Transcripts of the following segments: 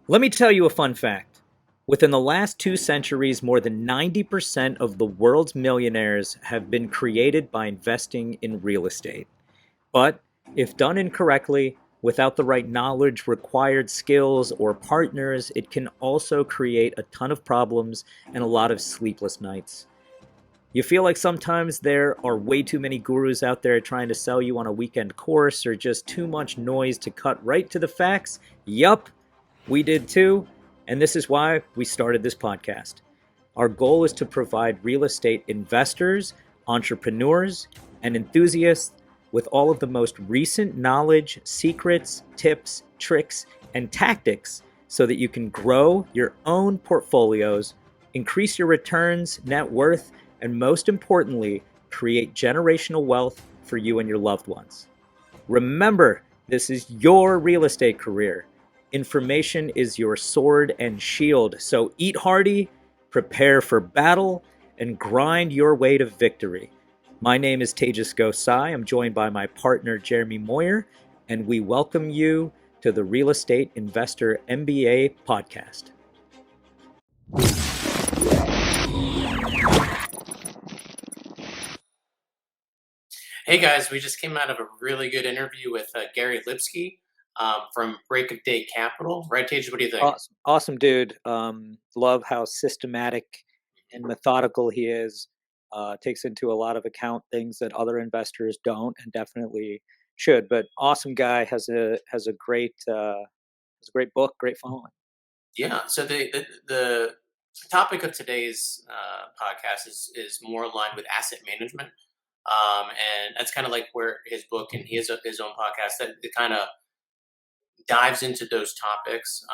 Let me tell you a fun fact. Within the last 2 centuries, more than 90% of the world's millionaires have been created by investing in real estate. But if done incorrectly, without the right knowledge, required skills, or partners, it can also create a ton of problems and a lot of sleepless nights. You feel like sometimes there are way too many gurus out there trying to sell you on a weekend course or just too much noise to cut right to the facts? Yup, we did too, and this is why we started this podcast. Our goal is to provide real estate investors, entrepreneurs, and enthusiasts with all of the most recent knowledge, secrets, tips, tricks, and tactics so that you can grow your own portfolios, increase your returns, net worth, and most importantly, create generational wealth for you and your loved ones. Remember, this is your real estate career. Information is your sword and shield. So eat hearty, prepare for battle, and grind your way to victory. My name is Tejas Gosai. I'm joined by my partner, Jeremy Moyer, and we welcome you to the Real Estate Investor MBA podcast. Hey guys, we just came out of a really good interview with Gary Lipsky from Break of Day Capital. Right, Tage, what do you think? Awesome dude. Love how systematic and methodical he is. Takes into a lot of account things that other investors don't, and definitely should. But awesome guy, has a great book, great following. Yeah. So the topic of today's podcast is more aligned with asset management, and that's kind of like where his book and he has his own podcast that it kind of dives into those topics.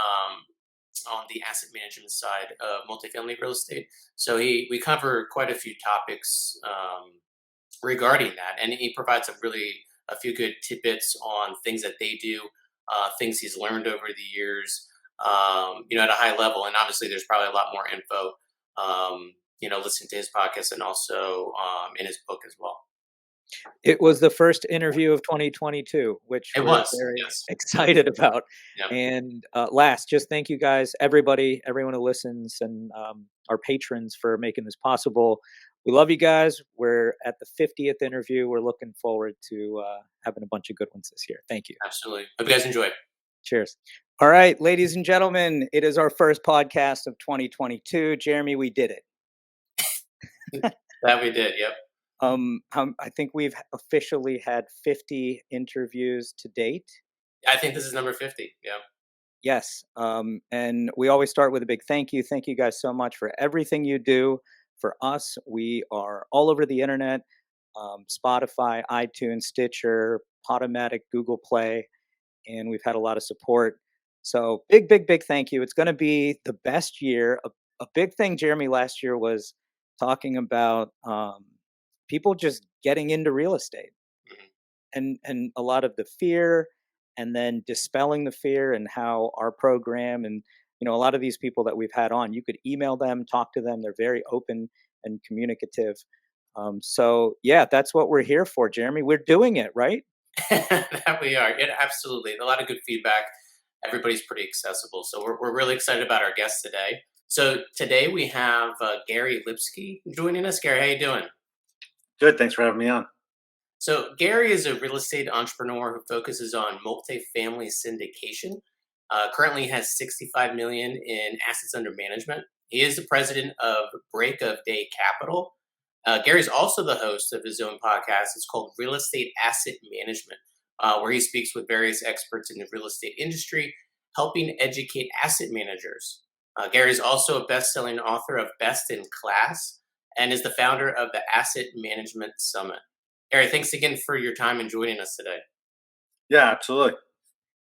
On the asset management side of multifamily real estate. So we cover quite a few topics regarding that, and he provides a few good tidbits on things that they do, things he's learned over the years, at a high level. And obviously, there's probably a lot more info, listening to his podcast and also in his book as well. It was the first interview of 2022, which we're very excited about. Yeah. And last, just thank you guys, everyone who listens, and our patrons for making this possible. We love you guys. We're at the 50th interview. We're looking forward to having a bunch of good ones this year. Thank you. Absolutely. Hope you guys enjoy. Cheers. All right, ladies and gentlemen, it is our first podcast of 2022. Jeremy, we did it. That we did. Yep. I think we've officially had 50 interviews to date. I think this is number 50. Yeah. Yes. And we always start with a big thank you. Thank you guys so much for everything you do for us. We are all over the internet, Spotify, iTunes, Stitcher, Podomatic, Google Play, and we've had a lot of support. So big thank you. It's going to be the best year. A big thing, Jeremy, last year was talking about people just getting into real estate, and a lot of the fear, and then dispelling the fear, and how our program, and a lot of these people that we've had on, you could email them, talk to them. They're very open and communicative. So yeah, that's what we're here for, Jeremy. We're doing it, right? That we are. It absolutely. A lot of good feedback. Everybody's pretty accessible. So we're really excited about our guest today. So today we have Gary Lipsky joining us. Gary, how you doing? Good. Thanks for having me on. So Gary is a real estate entrepreneur who focuses on multifamily syndication. Currently has $65 million in assets under management. He is the president of Break of Day Capital. Gary's also the host of his own podcast. It's called Real Estate Asset Management, where he speaks with various experts in the real estate industry, helping educate asset managers. Gary's also a best-selling author of Best in Class, and is the founder of the Asset Management Summit. Gary, thanks again for your time and joining us today. Yeah, absolutely.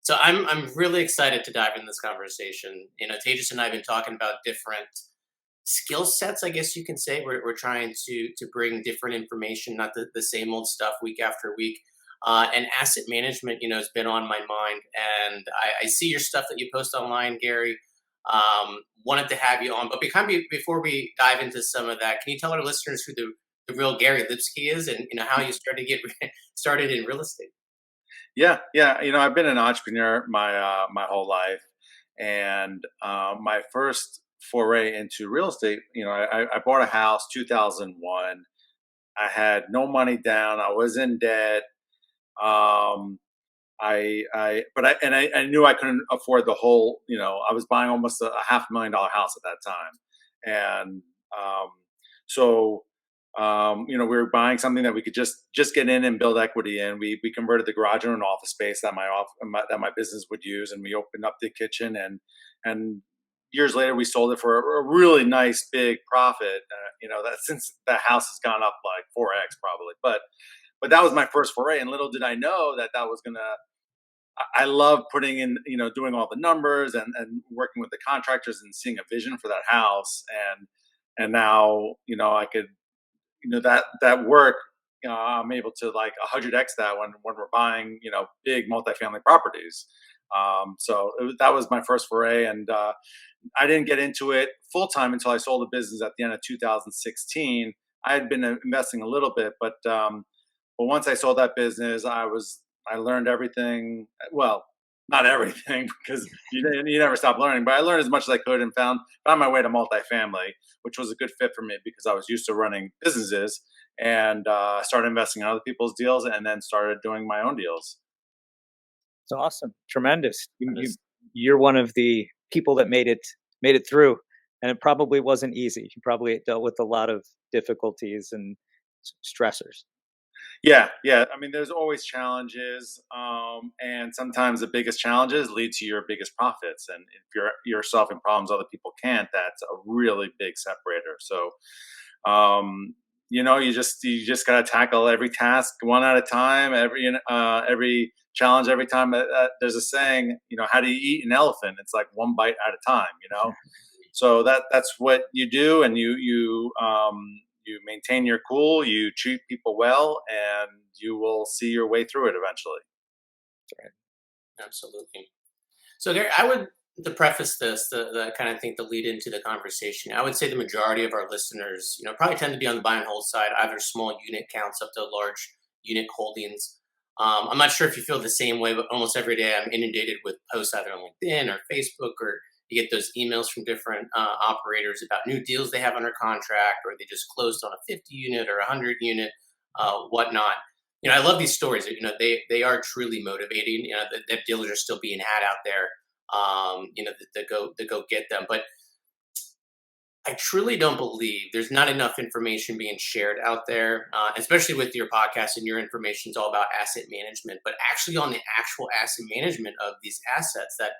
So I'm really excited to dive into this conversation. Tejas and I have been talking about different skill sets, I guess you can say. We're trying to bring different information, not the same old stuff week after week. And asset management, has been on my mind. And I see your stuff that you post online, Gary. Wanted to have you on, but before we dive into some of that, can you tell our listeners who the the real Gary Lipsky is, and how you started to get started in real estate. Yeah, yeah. I've been an entrepreneur my whole life, and my first foray into real estate. I bought a house 2001. I had no money down. I was in debt. Um, but I knew I couldn't afford the whole. I was buying almost a $500,000 house at that time, and so we were buying something that we could just get in and build equity in. We converted the garage into an office space that my business would use, and we opened up the kitchen, and years later we sold it for a really nice big profit. That since the house has gone up like 4x probably, but that was my first foray, and little did I know that was gonna. I love putting in, doing all the numbers and working with the contractors and seeing a vision for that house, and now I could that work. I'm able to like 100x that when we're buying big multifamily properties. That was my first foray, and I didn't get into it full time until I sold the business at the end of 2016. I had been investing a little bit, but once I sold that business, I learned everything. Well, not everything because you never stop learning, but I learned as much as I could and found my way to multifamily, which was a good fit for me because I was used to running businesses, and started investing in other people's deals and then started doing my own deals. It's awesome, tremendous. Just- You're one of the people that made it through, and it probably wasn't easy. You probably dealt with a lot of difficulties and stressors. Yeah, yeah. I mean, there's always challenges, and sometimes the biggest challenges lead to your biggest profits. And if you're solving problems other people can't, that's a really big separator. So, you just got to tackle every task one at a time. Every challenge every time. There's a saying, how do you eat an elephant? It's like one bite at a time. So that's what you do, and you maintain your cool, you treat people well, and you will see your way through it eventually. Absolutely. So, Gary, I would to preface this, the kind of think to lead into the conversation. I would say the majority of our listeners, probably tend to be on the buy and hold side, either small unit counts up to large unit holdings. I'm not sure if you feel the same way, but almost every day I'm inundated with posts either on LinkedIn or Facebook, or you get those emails from different operators about new deals they have under contract, or they just closed on a 50 unit or a 100 unit, whatnot. I love these stories. They are truly motivating. The dealers are still being had out there. To go get them. But I truly don't believe there's not enough information being shared out there, especially with your podcast and your information is all about asset management, but actually on the actual asset management of these assets that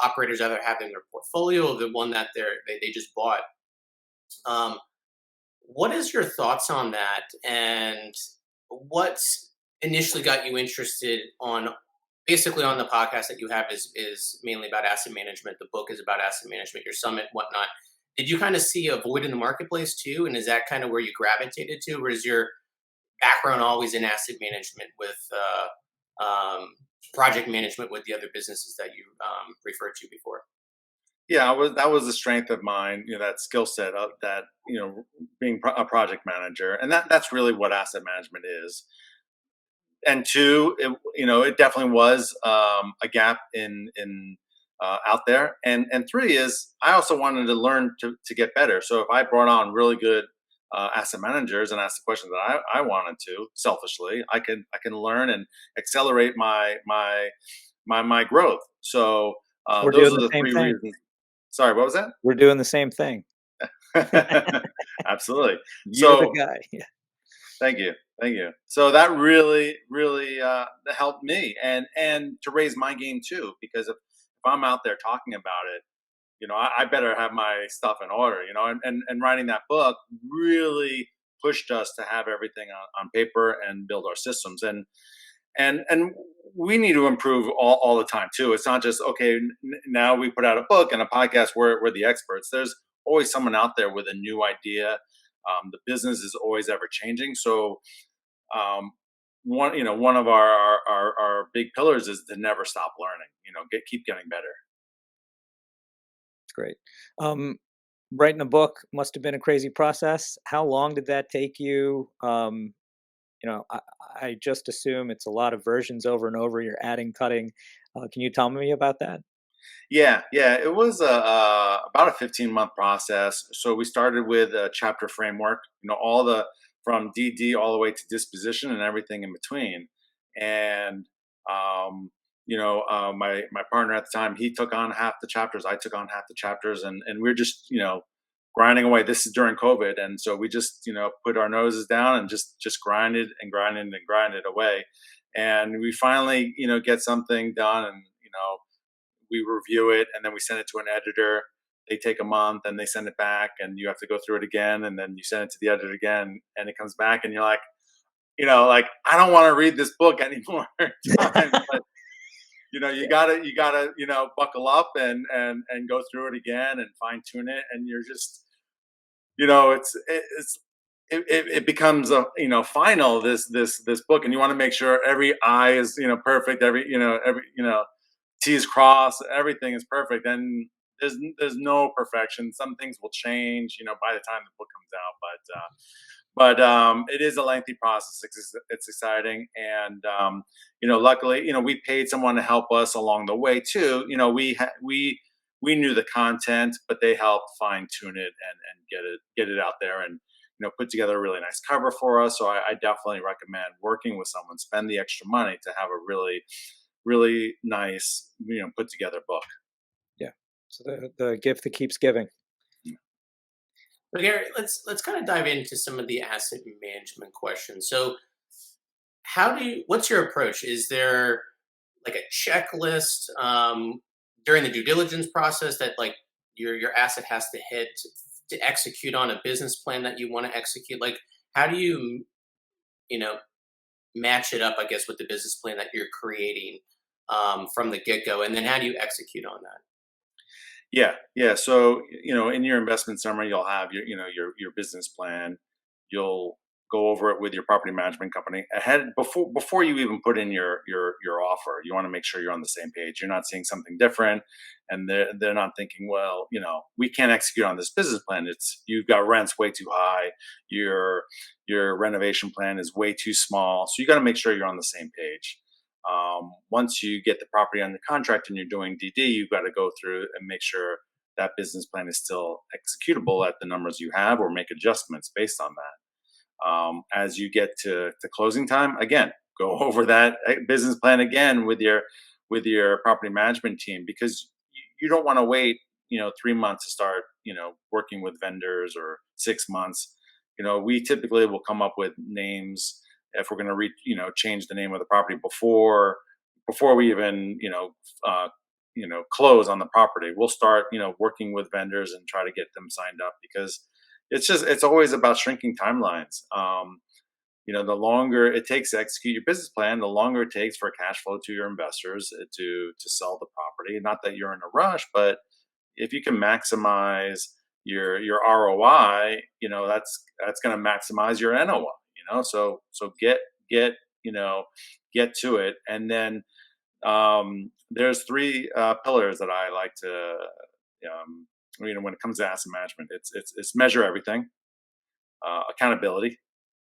operators either have in their portfolio or the one that they just bought. Um, what is your thoughts on that? And what's initially got you interested on basically on the podcast that you have is mainly about asset management. The book is about asset management, your summit, whatnot. Did you kind of see a void in the marketplace too? And is that kind of where you gravitated to? Or is your background always in asset management with project management with the other businesses that you referred to before? Yeah, that was the strength of mine, that skill set of that, being a project manager, and that's really what asset management is. And two, it definitely was a gap in out there. And three is I also wanted to learn to get better. So if I brought on really good asset managers and asked the questions that I wanted to selfishly, I can learn and accelerate my growth. So We're doing those are the the same three thing. reasons. Sorry, what was that? We're doing the same thing. Absolutely. You're the So guy. Yeah. thank you. Thank you. So that really, really helped me and to raise my game too, because if I'm out there talking about it, I better have my stuff in order, and writing that book really pushed us to have everything on paper and build our systems. And we need to improve all the time too. It's not just, okay, now we put out a book and a podcast, we're the experts. There's always someone out there with a new idea. The business is always ever changing. So um, one of our big pillars is to never stop learning. Keep getting better. It's great. Um, Writing a book must have been a crazy process. How long did that take you? I just assume it's a lot of versions over and over. You're adding, cutting. Can you tell me about that? Yeah, yeah, it was about a 15-month process. So we started with a chapter framework, all the from DD all the way to disposition and everything in between. And my partner at the time, he took on half the chapters, I took on half the chapters, and we're just grinding away. This is during COVID, and so we just put our noses down and just grinded and grinded and grinded away, and we finally get something done, and we review it and then we send it to an editor. They take a month and they send it back, and you have to go through it again, and then you send it to the editor again, and it comes back, and you're like, like, I don't want to read this book anymore times, but you gotta buckle up and go through it again and fine tune it, and you're just it becomes a final, this book, and you want to make sure every I is perfect, every T's crossed, everything is perfect, and there's no perfection. Some things will change, by the time the book comes out, but it is a lengthy process. It's exciting, and luckily, we paid someone to help us along the way too. We knew the content, but they helped fine tune it and get it out there, and put together a really nice cover for us. So I definitely recommend working with someone. Spend the extra money to have a really nice, put together book. Yeah. So the gift that keeps giving. So Gary, let's kind of dive into some of the asset management questions. So what's your approach? Is there like a checklist during the due diligence process that like your asset has to hit to execute on a business plan that you want to execute? Like how do you know match it up, I guess, with the business plan that you're creating from the get go, and then how do you execute on that? Yeah, yeah. So in your investment summary, you'll have your business plan. You'll go over it with your property management company ahead, before you even put in your offer. You want to make sure you're on the same page. You're not seeing something different, and they're not thinking, well, we can't execute on this business plan. It's You've got rents way too high. Your renovation plan is way too small. So you got to make sure you're on the same page. Once you get the property under contract and you're doing DD, you've got to go through and make sure that business plan is still executable at the numbers you have, or make adjustments based on that. As you get to closing time, again, go over that business plan again with your property management team, because you don't want to wait 3 months to start working with vendors, or 6 months. We typically will come up with names if we're going to change the name of the property before we even close on the property. We'll start working with vendors and try to get them signed up, because it's always about shrinking timelines. The longer it takes to execute your business plan, the longer it takes for cash flow to your investors to sell the property. Not that you're in a rush, but if you can maximize your ROI, that's going to maximize your NOI. So get you know get to it, and then there's three pillars that I like to when it comes to asset management. It's measure everything, accountability,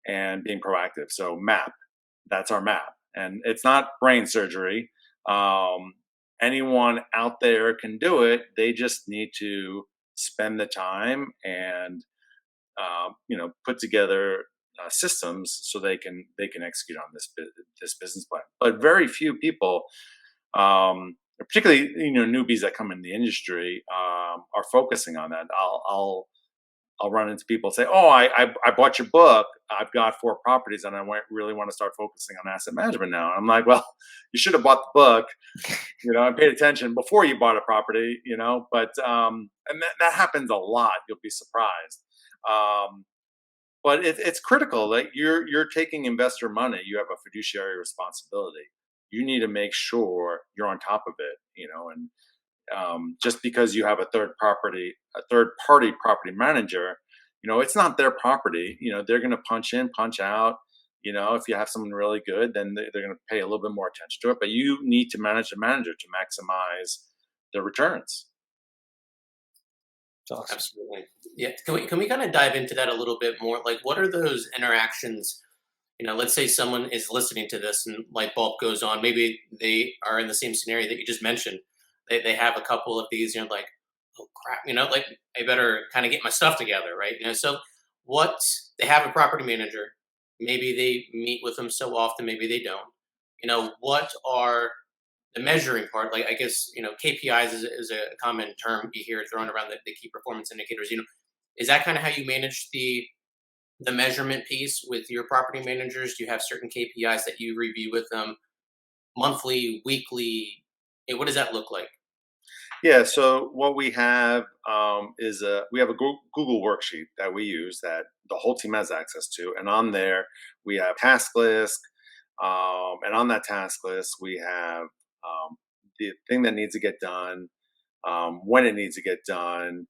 and being proactive. So map, that's our map, and it's not brain surgery. Anyone out there can do it. They just need to spend the time and put together systems so they can execute on this business plan. But very few people, particularly newbies that come in the industry, are focusing on that. I'll run into people and say, "Oh, I bought your book. I've got 4 properties, and really want to start focusing on asset management now." And I'm like, "Well, you should have bought the book, and paid attention before you bought a property, But and that happens a lot. You'll be surprised. But it's critical. Like, you're taking investor money. You have a fiduciary responsibility. You need to make sure you're on top of it, and just because you have a third party property manager, it's not their property. They're going to punch in, punch out. If you have someone really good, then they're going to pay a little bit more attention to it. But you need to manage the manager to maximize the returns. It's awesome. Absolutely. Yeah. Can we kind of dive into that a little bit more? Like, what are those interactions? Let's say someone is listening to this and light bulb goes on. Maybe they are in the same scenario that you just mentioned. They have a couple of these, like, oh crap, like I better kind of get my stuff together, right? So what they have a property manager. Maybe they meet with them so often, maybe they don't. What are the measuring part? Like, I guess, KPIs is a common term you hear thrown around, the key performance indicators. Is that kind of how you manage the measurement piece with your property managers? Do you have certain KPIs that you review with them monthly, weekly? What does that look like? Yeah. So what we have is we have a Google worksheet that we use that the whole team has access to, and on there we have task list, and on that task list we have the thing that needs to get done, when it needs to get done,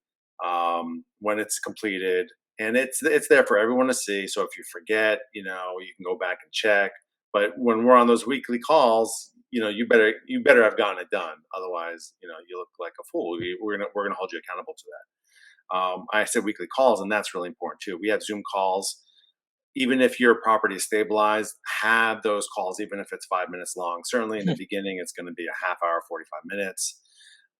when it's completed, and it's there for everyone to see. So if you forget, you can go back and check. But when we're on those weekly calls, you better have gotten it done. Otherwise, you look like a fool. We're gonna hold you accountable to that. I said weekly calls, and that's really important too. We have Zoom calls. Even if your property is stabilized, have those calls, even if it's 5 minutes long. Certainly in the beginning, it's going to be a half hour, 45 minutes.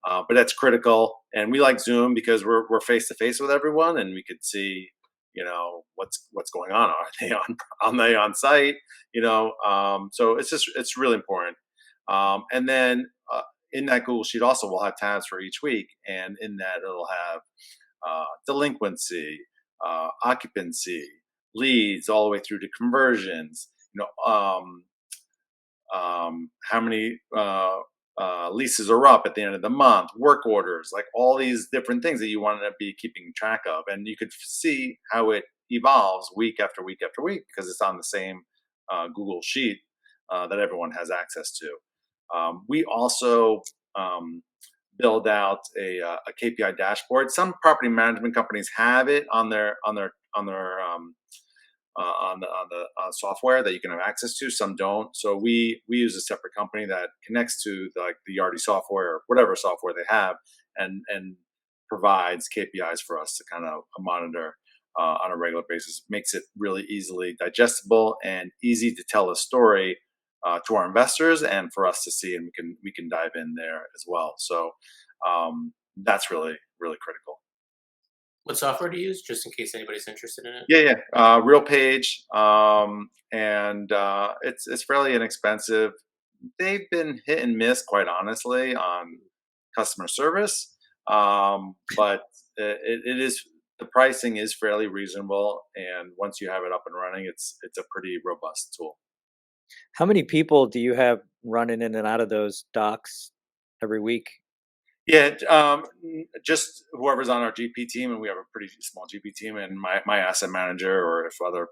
But that's critical. And we like Zoom because we're face to face with everyone, and we could see, what's going on. Are they on site? So it's really important. And then in that Google sheet also we'll have tabs for each week, and in that it'll have delinquency, occupancy, leads, all the way through to conversions. How many leases are up at the end of the month, work orders, like all these different things that you want to be keeping track of, and you could see how it evolves week after week after week because it's on the same Google sheet that everyone has access to. We also build out a KPI dashboard. Some property management companies have it on the software that you can have access to. Some don't. So we use a separate company that connects to the Yardi software or whatever software they have, and provides KPIs for us to kind of monitor on a regular basis. Makes it really easily digestible and easy to tell a story to our investors and for us to see, and we can dive in there as well. So that's really really critical. What software do you use, just in case anybody's interested in it? Yeah, yeah. RealPage, and it's fairly inexpensive. They've been hit and miss, quite honestly, on customer service, but it is the pricing is fairly reasonable, and once you have it up and running, it's a pretty robust tool. How many people do you have running in and out of those docs every week? Yeah, just whoever's on our GP team, and we have a pretty small GP team, and my asset manager, or if other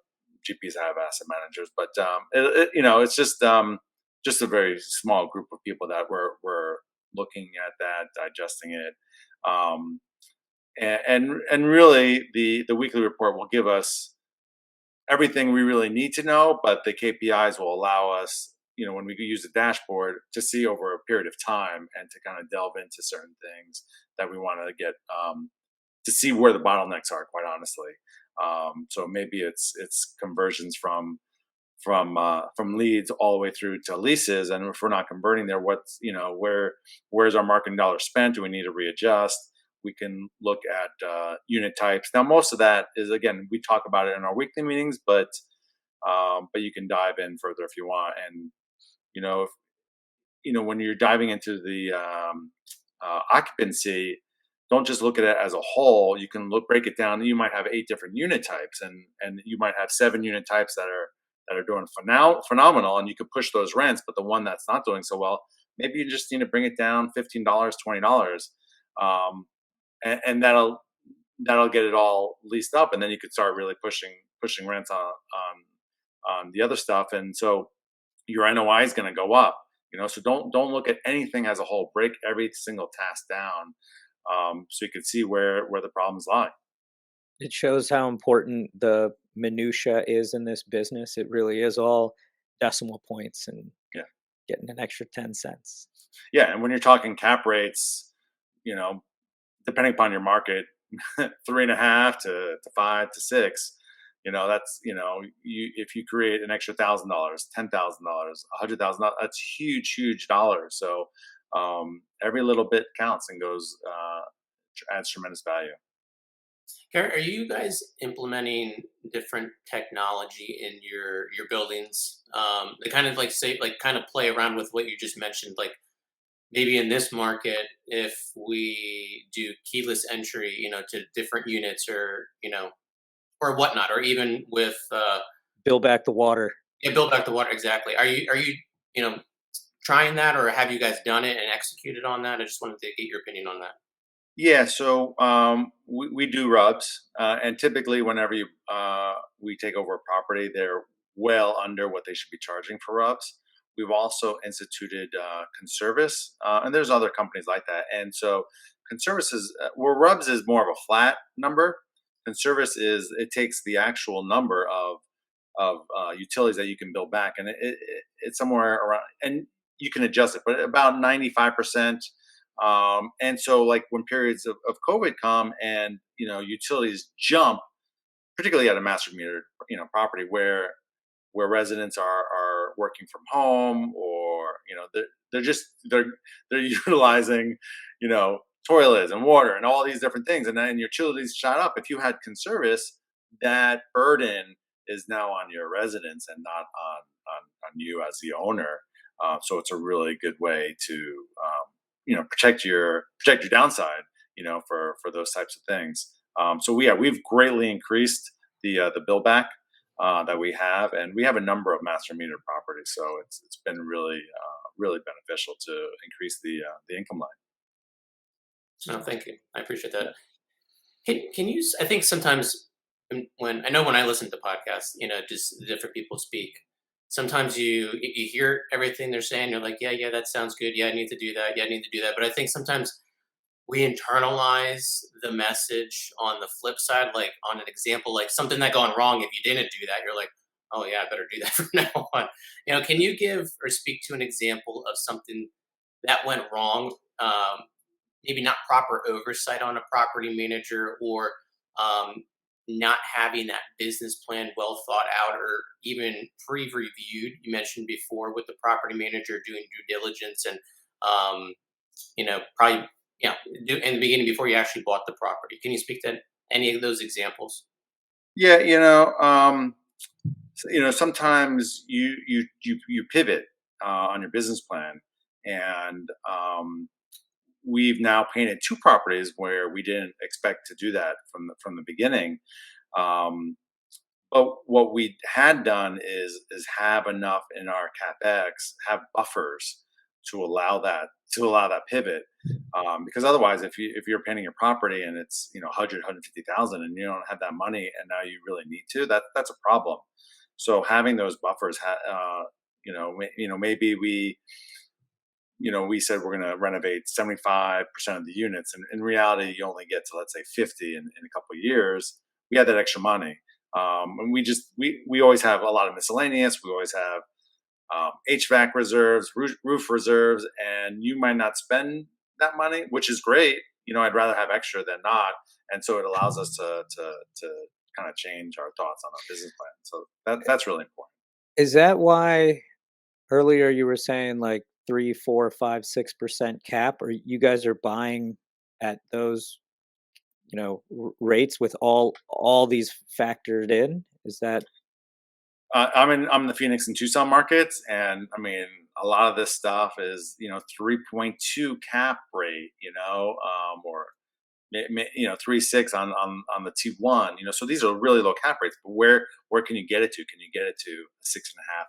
GPs have asset managers. But it's just a very small group of people that we're looking at that, digesting it, and really the weekly report will give us everything we really need to know, but the KPIs will allow us, when we use the dashboard, to see over a period of time and to kind of delve into certain things that we want to get, to see where the bottlenecks are, quite honestly. So maybe it's conversions from leads all the way through to leases, and if we're not converting there, where's our marketing dollar spent? Do we need to readjust? We can look at unit types. Now, most of that is, again, we talk about it in our weekly meetings, but you can dive in further if you want. And if, when you're diving into the occupancy, don't just look at it as a whole. You can break it down. You might have 8 different unit types, and you might have 7 unit types that are doing phenomenal, and you could push those rents. But the one that's not doing so well, maybe you just need to bring it down $15, $20. And that'll get it all leased up, and then you could start really pushing rents on the other stuff, and so your NOI is going to go up. So don't look at anything as a whole. Break every single task down, so you can see where the problems lie. It shows how important the minutia is in this business. It really is all decimal points and Yeah, getting an extra 10 cents. yeah, and when you're talking cap rates, depending upon your market, 3.5 to 5 to 6. That's, if you create an extra $1,000, $10,000, $100,000, that's huge dollars. So every little bit counts and adds tremendous value. Gary, are you guys implementing different technology in your buildings? They kind of like say like kind of play around with what you just mentioned, like maybe in this market, if we do keyless entry, to different units or or whatnot, or even with Build back the water. yeah, build back the water. Exactly. Are you you know trying that, or have you guys done it and executed on that? I just wanted to get your opinion on that. Yeah, so we do rubs, and typically, whenever we take over a property, they're well under what they should be charging for rubs. We've also instituted Conservice, and there's other companies like that. And so, Conservice is where rubs is more of a flat number. Conservice is it takes the actual number of utilities that you can build back, and it's somewhere around, and you can adjust it, but about 95%. And so, like when periods of COVID come and utilities jump, particularly at a master metered property where residents are working from home, or they're utilizing toilets and water and all these different things, and then your utilities shot up. If you had Conservice, that burden is now on your residents and not on you as the owner. So it's a really good way to protect your downside, for those types of things. So we've greatly increased the bill back that we have, and we have a number of master meter properties. So it's been really beneficial to increase the income line. No, thank you. I appreciate that. Can you? I think sometimes when I know when I listen to podcasts, just different people speak. Sometimes you hear everything they're saying. You're like, yeah, that sounds good. Yeah, I need to do that. Yeah, I need to do that. But I think sometimes we internalize the message on the flip side, like on an example, like something that gone wrong. If you didn't do that, you're like, oh yeah, I better do that from now on. Can you give or speak to an example of something that went wrong? Maybe not proper oversight on a property manager, or um, not having that business plan well thought out or even pre-reviewed. You mentioned before with the property manager doing due diligence and probably in the beginning before you actually bought the property. Can you speak to any of those examples? Yeah, sometimes you pivot on your business plan, and we've now painted two properties where we didn't expect to do that from the beginning. Um, but what we had done is have enough in our capex, have buffers to allow that pivot. Because otherwise, if you're painting a property and it's 100 and you don't have that money and now you really need to, that's a problem. So having those buffers, maybe we said we're going to renovate 75% of the units, and in reality, you only get to, let's say, 50 in a couple of years. We had that extra money, and we always have a lot of miscellaneous. We always have HVAC reserves, roof reserves, and you might not spend that money, which is great. I'd rather have extra than not, and so it allows us to kind of change our thoughts on our business plan. So that's really important. Is that why earlier you were saying like 3, 4, 5, 6% cap, or you guys are buying at those, rates with all these factored in? Is that I'm in the Phoenix and Tucson markets, and I mean a lot of this stuff is 3.2 cap rate, or 3.6 on the T1. So these are really low cap rates. But where can you get it to? Can you get it to a 6.5,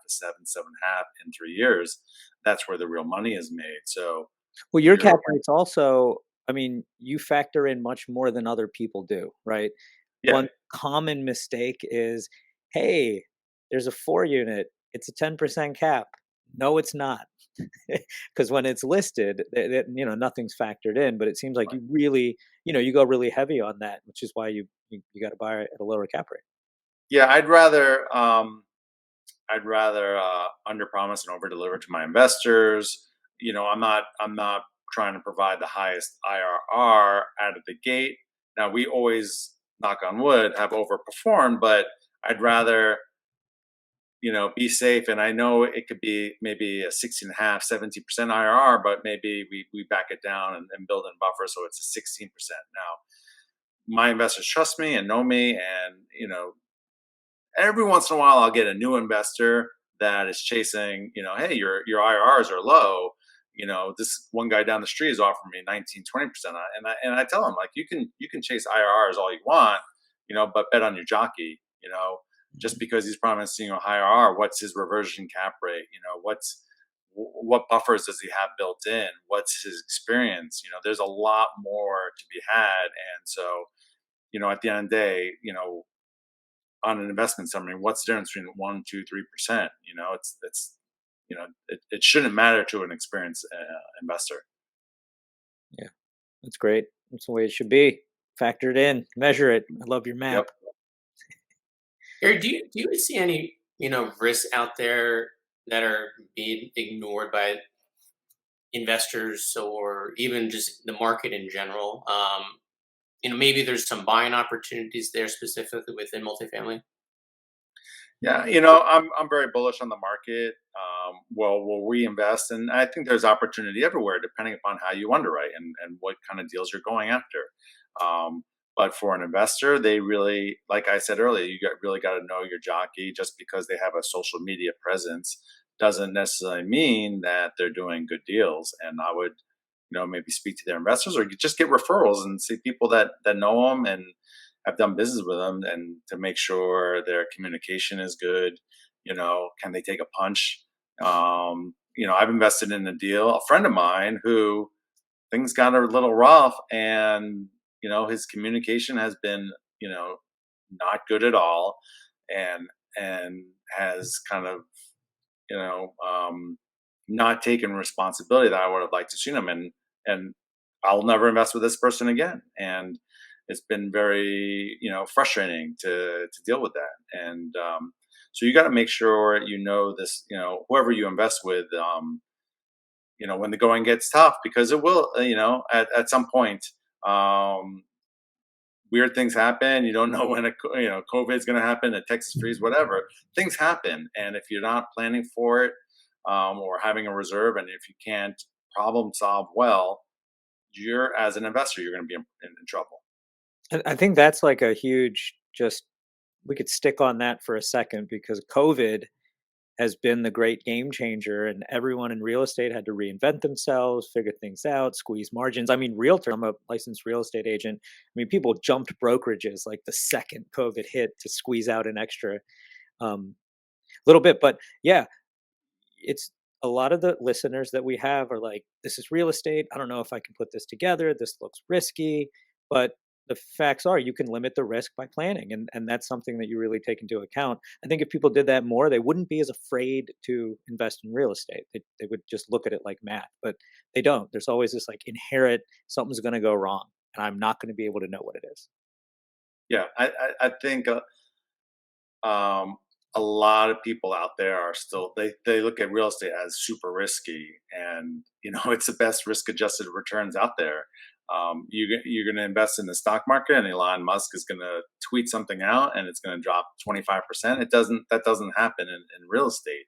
a 7.5 in 3 years? That's where the real money is made. So well, your you're cap rates also, I mean, you factor in much more than other people do, right? yeah One common mistake is, hey, there's a 4 unit, it's a 10% cap. No, it's not. Because when it's listed, nothing's factored in, but it seems like you really, you go really heavy on that, which is why you got to buy it at a lower cap rate. yeah. I'd rather under promise and over deliver to my investors. I'm not trying to provide the highest IRR out of the gate. Now we always, knock on wood, have overperformed, but I'd rather, be safe. And I know it could be maybe a 16.5, 17% IRR, but maybe we back it down and build in buffer. So it's a 16%. Now, my investors trust me and know me. And, every once in a while I'll get a new investor that is chasing, hey, your IRRs are low. This one guy down the street is offering me 19, 20%. And I tell him, like, you can chase IRRs all you want, but bet on your jockey. Just because he's promising you a higher IRR, what's his reversion cap rate? What buffers does he have built in? What's his experience? There's a lot more to be had. And so, at the end of the day, on an investment summary, what's the difference between 1, 2, 3%? It shouldn't matter to an experienced investor. Yeah, that's great. That's the way it should be. Factor it in, measure it. I love your map. Yep. Gary, do you see any risks out there that are being ignored by investors or even just the market in general? Maybe there's some buying opportunities there specifically within multifamily. Yeah, I'm very bullish on the market. Well, we'll reinvest, and I think there's opportunity everywhere, depending upon how you underwrite and what kind of deals you're going after. But for an investor, they really, like I said earlier, really got to know your jockey. Just because they have a social media presence doesn't necessarily mean that they're doing good deals. And I would, maybe speak to their investors or just get referrals and see people that know them and have done business with them, and to make sure their communication is good. Can they take a punch? I've invested in a deal. A friend of mine who things got a little rough, and his communication has been, not good at all, and has kind of, you know, um, not taken responsibility that I would have liked to see him. And I'll never invest with this person again. And it's been very, frustrating to deal with that. And so you got to make sure this, whoever you invest with, when the going gets tough, because it will, at some point, um, weird things happen. You don't know when COVID is going to happen, a Texas freeze, whatever. Things happen, and if you're not planning for it, or having a reserve, and if you can't problem solve well, you're as an investor, you're going to be in trouble. I think that's like a huge, just we could stick on that for a second because COVID has been the great game changer, and everyone in real estate had to reinvent themselves, figure things out, squeeze margins. I mean, realtor, I'm a licensed real estate agent. I mean, people jumped brokerages like the second COVID hit to squeeze out an extra um, little bit. But yeah, it's a lot of the listeners that we have are like, this is real estate. I don't know if I can put this together. This looks risky. But the facts are you can limit the risk by planning. And that's something that you really take into account. I think if people did that more, they wouldn't be as afraid to invest in real estate. They would just look at it like math, but they don't. There's always this like inherent something's going to go wrong and I'm not going to be able to know what it is. Yeah, I think um, a lot of people out there are still they look at real estate as super risky, and it's the best risk adjusted returns out there. You're going to invest in the stock market, and Elon Musk is going to tweet something out, and it's going to drop 25%. That doesn't happen in real estate.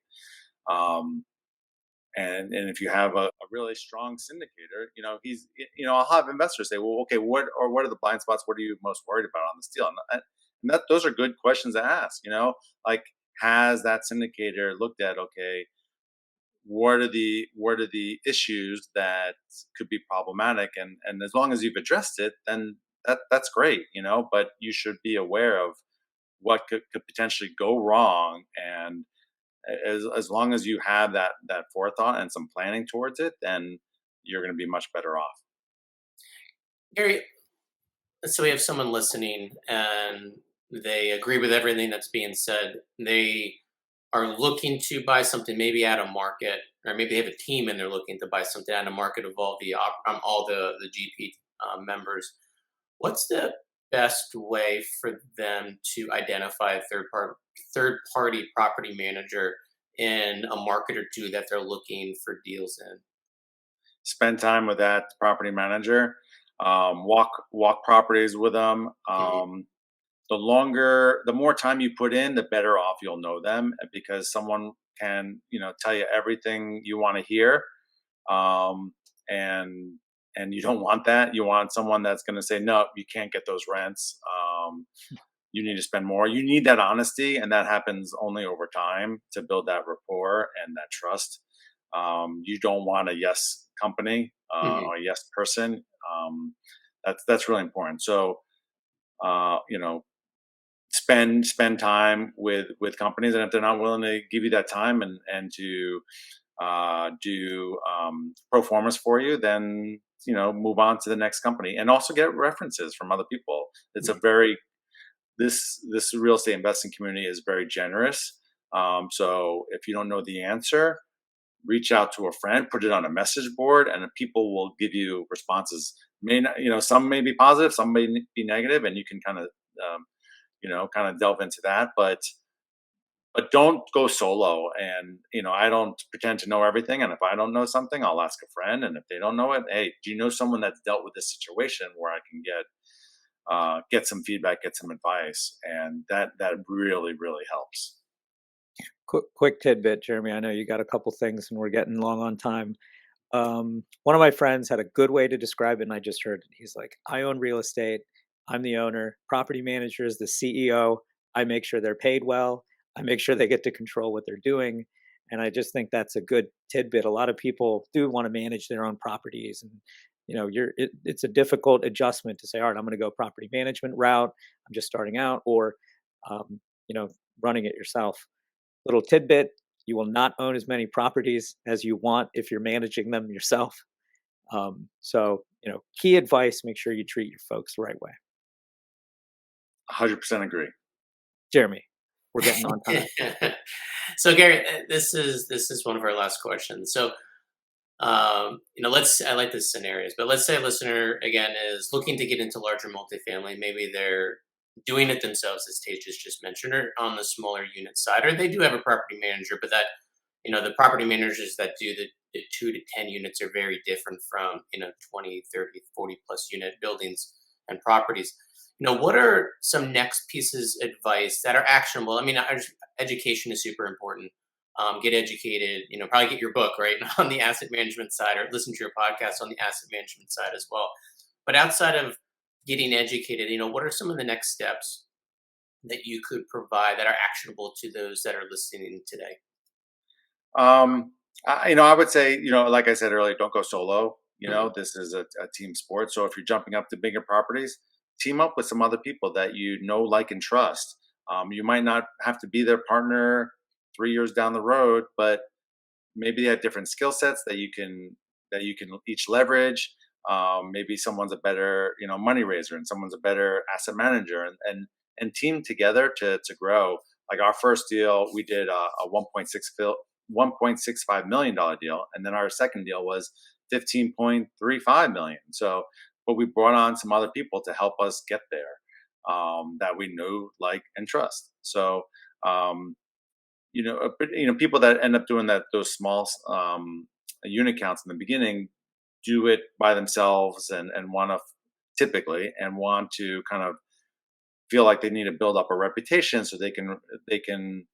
Um, and if you have a really strong syndicator, I'll have investors say, well, okay, what are the blind spots? What are you most worried about on this deal? And that those are good questions to ask. Like, has that syndicator looked at, okay, what are the issues that could be problematic, and as long as you've addressed it, then that's great. But you should be aware of what could potentially go wrong, and as long as you have that forethought and some planning towards it, then you're going to be much better off. Gary, so we have someone listening and they agree with everything that's being said. They are looking to buy something maybe at a market, or maybe they have a team and they're looking to buy something at a market of all the GP members. What's the best way for them to identify a third party property manager in a market or two that they're looking for deals in? Spend time with that property manager. walk properties with them. Hmm. The more time you put in, the better off you'll know them, because someone can, tell you everything you want to hear. Um, and you don't want that. You want someone that's going to say, no, you can't get those rents. You need to spend more. You need that honesty, and that happens only over time to build that rapport and that trust. You don't want a yes company Hmm. or a yes person. That's really important. So, uh, you know, spend time with companies, and if they're not willing to give you that time and to do pro formas for you, then move on to the next company, and also get references from other people. It's a very this real estate investing community is very generous. So if you don't know the answer, reach out to a friend, put it on a message board, and people will give you responses. May not, some may be positive, some may be negative, and you can kind of um, kind of delve into that. But don't go solo. And I don't pretend to know everything. And if I don't know something, I'll ask a friend. And if they don't know it, hey, do you know someone that's dealt with this situation where I can get some feedback, get some advice, and that really really helps. Quick tidbit, Jeremy. I know you got a couple things, and we're getting long on time. One of my friends had a good way to describe it, and I just heard it. He's like, "I own real estate. I'm the owner. Property manager is the CEO. I make sure they're paid well. I make sure they get to control what they're doing." And I just think that's a good tidbit. A lot of people do want to manage their own properties, and it's a difficult adjustment to say, "All right, I'm going to go property management route. I'm just starting out," or um, you know, running it yourself. Little tidbit, you will not own as many properties as you want if you're managing them yourself. So, key advice, make sure you treat your folks the right way. 100% agree. Jeremy, we're getting on time. So Gary, this is one of our last questions. So let's I like the scenarios, but let's say a listener again is looking to get into larger multifamily. Maybe they're doing it themselves, as Tage just mentioned, or on the smaller unit side, or they do have a property manager, but that the property managers that do the 2 to 10 units are very different from 20, 30, 40 plus unit buildings and properties. What are some next pieces of advice that are actionable? I mean, education is super important. Get educated, probably get your book right on the asset management side, or listen to your podcast on the asset management side as well. But outside of getting educated, what are some of the next steps that you could provide that are actionable to those that are listening today? I would say, like I said earlier, don't go solo. Mhm. This is a team sport. So if you're jumping up to bigger properties, team up with some other people that like, and trust. You might not have to be their partner 3 years down the road, but maybe they have different skill sets that you can each leverage. Maybe someone's a better money raiser, and someone's a better asset manager, and team together to grow. Like our first deal, we did a 1.65 million dollar deal, and then our second deal was 15.35 million. So, but we brought on some other people to help us get there, that we know, like, and trust. So, um, but people that end up doing those small unit counts in the beginning do it by themselves, and want to typically, and want to kind of feel like they need to build up a reputation so they can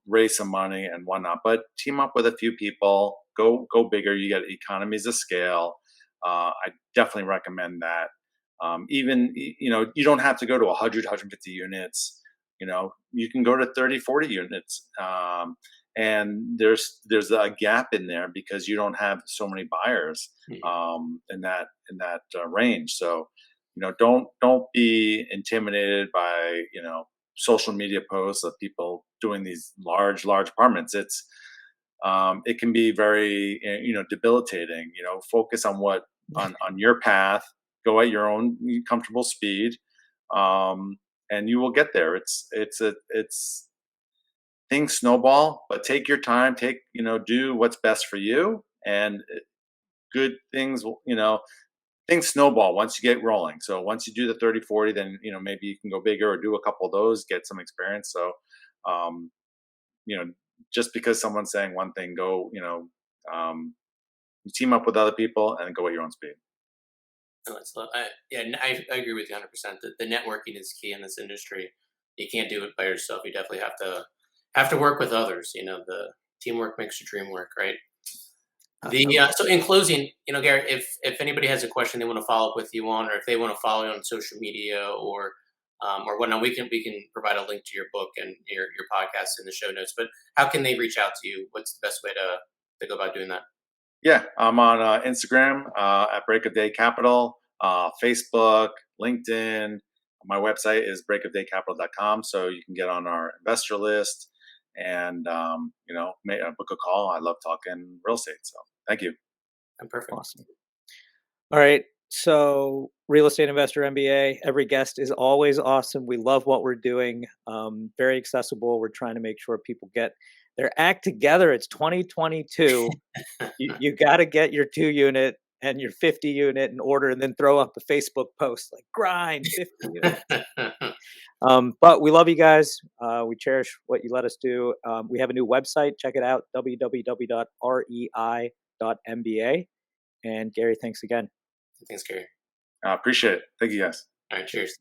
raise some money and whatnot. But team up with a few people, go bigger. You get economies of scale. I definitely recommend that. Even you don't have to go to 100, 150 units. You can go to 30, 40 units. And there's a gap in there because you don't have so many buyers Mhm. in that range. So don't be intimidated by social media posts of people doing these large apartments. It can be very debilitating. Focus on on your path. Go at your own comfortable speed, um, and you will get there. It's things snowball, but take your time. Do what's best for you, and good things will things snowball once you get rolling. So once you do the 30, 40, then maybe you can go bigger or do a couple of those, get some experience. So um, you know, just because someone's saying one thing, go, you team up with other people and go at your own speed. No, I agree with you 100%. The networking is key in this industry. You can't do it by yourself. You definitely have to work with others. The teamwork makes the dream work, right? Absolutely. So in closing, Gary, if anybody has a question they want to follow up with you on, or if they want to follow you on social media or whatnot, we can provide a link to your book and your podcast in the show notes. But how can they reach out to you? What's the best way to go about doing that? Yeah, I'm on Instagram at Break of Day Capital, Facebook, LinkedIn. My website is breakofdaycapital.com, so you can get on our investor list and book a call. I love talking real estate, so thank you. And perfect. Awesome. All right. So, Real Estate Investor MBA, every guest is always awesome. We love what we're doing. Very accessible. We're trying to make sure people get their act together. It's 2022. You got to get your 2 unit and your 50 unit in order and then throw up a Facebook post like grind 50 units. But we love you guys. We cherish what you let us do. We have a new website. Check it out, www.rei.mba. And Gary, thanks again. Thanks, Gary. I appreciate it. Thank you, guys. All right, cheers.